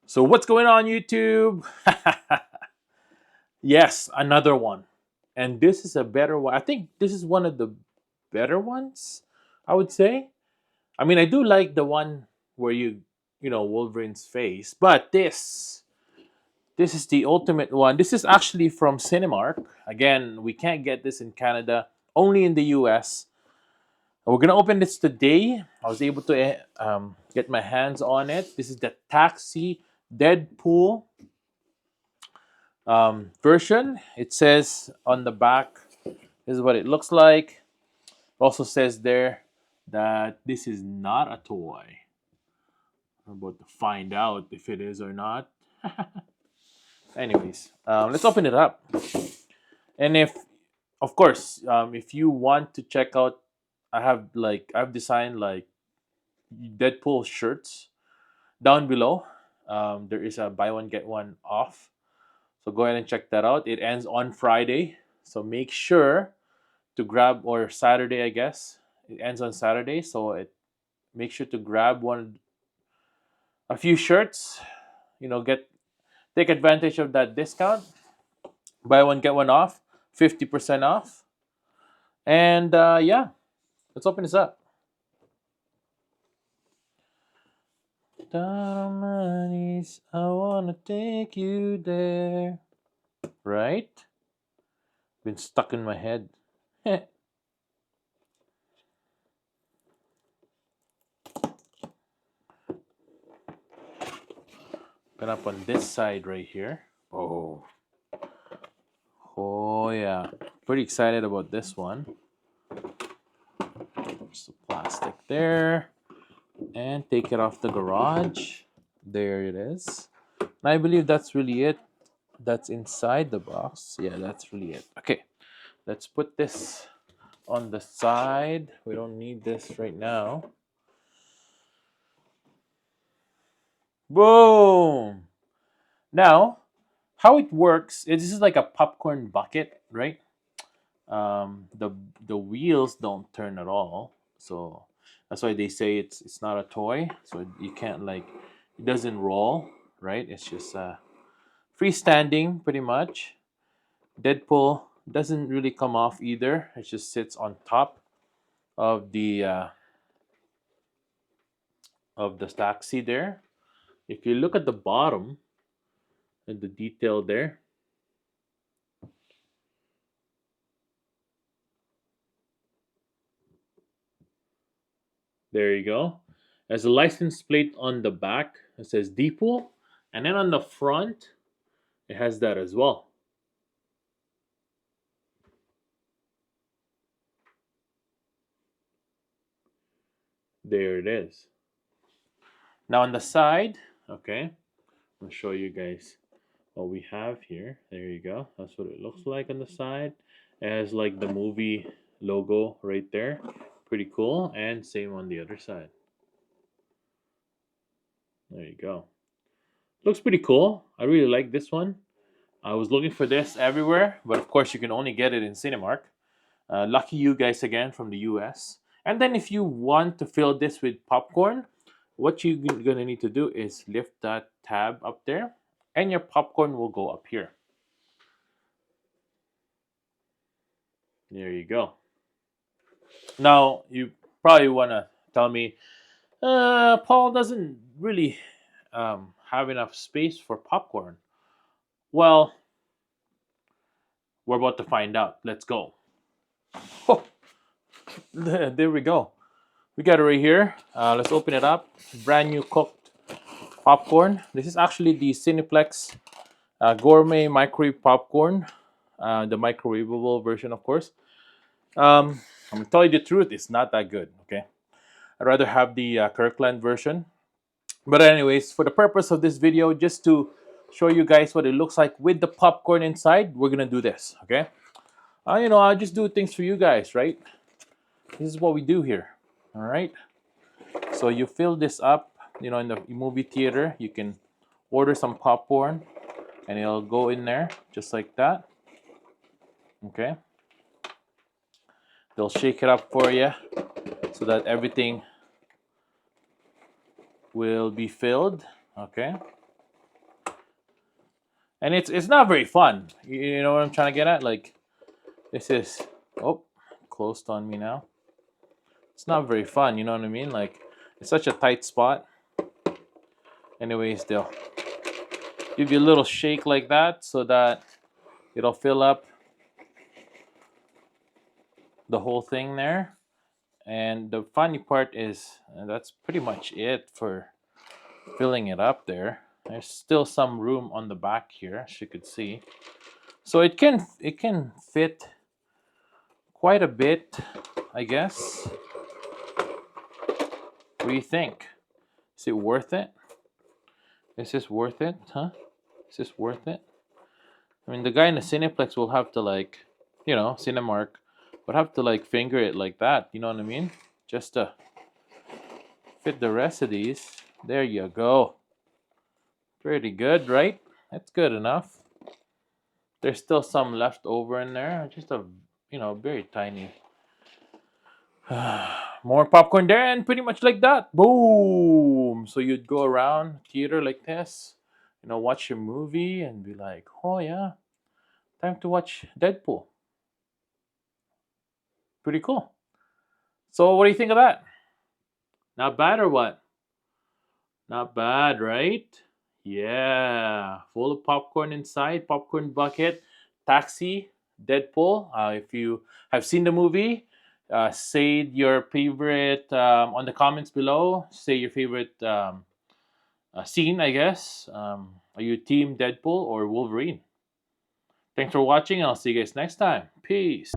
So what's going on, YouTube? Yes, another one. And this is a better one. I think this is one of the better ones, I would say. I mean, I do like the one where Wolverine's face, but this is the ultimate one. This is actually from Cinemark. Again, we can't get this in Canada, only in the US. We're gonna open this today. I was able to get my hands on it. This is the Taxi Deadpool version. It says on the back, this is what it looks like. It also says there that this is not a toy. I'm about to find out if it is or not. Anyways, let's open it up. And of course, if you want to check out, I've designed like Deadpool shirts down below. There is a buy one get one off. So go ahead and check that out. It ends on Friday. So make sure to grab, or Saturday, I guess. It ends on Saturday. So make sure to grab a few shirts, get take advantage of that discount. Buy one get one off, 50% off. And yeah, let's open this up. Dharmani's, I wanna take you there. Right? Been stuck in my head. Open up on this side right here. Oh yeah. Pretty excited about this one. There's the plastic there. And take it off the garage. There it is. And I believe that's really it. That's inside the box. Yeah, that's really it. Okay. Let's put this on the side. We don't need this right now. Boom! Now, how it works is this is like a popcorn bucket, right? The wheels don't turn at all, so that's why they say it's not a toy. So you can't it doesn't roll, right? It's just freestanding pretty much. Deadpool doesn't really come off either. It just sits on top of the taxi there. If you look at the bottom and the detail there, there you go. There's a license plate on the back. It says Deadpool, and then on the front, it has that as well. There it is. Now on the side, okay, I'll show you guys what we have here. There you go. That's what it looks like on the side. It has like the movie logo right there. Pretty cool. And same on the other side. There you go. Looks pretty cool. I really like this one. I was looking for this everywhere, but of course you can only get it in Cinemark. Lucky you guys again from the US. And then if you want to fill this with popcorn, what you're gonna need to do is lift that tab up there, and your popcorn will go up here. There you go. Now you probably wanna tell me, Paul doesn't really have enough space for popcorn. Well, we're about to find out. Let's go. Oh, there we go. We got it right here. Let's open it up. Brand new cooked popcorn. This is actually the Cineplex gourmet microwave popcorn, the microwavable version, of course. I'm gonna tell you the truth, it's not that good. Okay, I'd rather have the Kirkland version. But anyways, for the purpose of this video, just to show you guys what it looks like with the popcorn inside, we're gonna do this. Okay, I'll just do things for you guys, right? This is what we do here. All right. So you fill this up. In the movie theater, you can order some popcorn, and it'll go in there just like that. Okay. They'll shake it up for you so that everything will be filled. Okay. and it's not very fun. You know what I'm trying to get at? Like this is oh closed on me now. It's not very fun. You know what I mean? Like it's such a tight spot. Anyways, they'll give you a little shake like that so that it'll fill up the whole thing there. And the funny part is that's pretty much it for filling it up there. There's still some room on the back here, as you could see. So it can fit quite a bit, I guess. What do you think? Is it worth it? Is this worth it? Huh? Is this worth it? I mean, the guy in the Cineplex will have to like, CINEMARK, would have to like finger it like that. You know what I mean? Just to fit the rest of these. There you go. Pretty good, right? That's good enough. There's still some left over in there. Just a, very tiny. More popcorn there, and pretty much like that. Boom! So you'd go around theater like this, watch your movie and be like, oh yeah, time to watch Deadpool. Pretty cool. So what do you think of that? Not bad or what? Not bad, right? Yeah, full of popcorn inside, popcorn bucket, taxi, Deadpool. If you have seen the movie, say your favorite on the comments below. Say your favorite scene, I guess. Are you Team Deadpool or Wolverine? Thanks for watching, and I'll see you guys next time. Peace.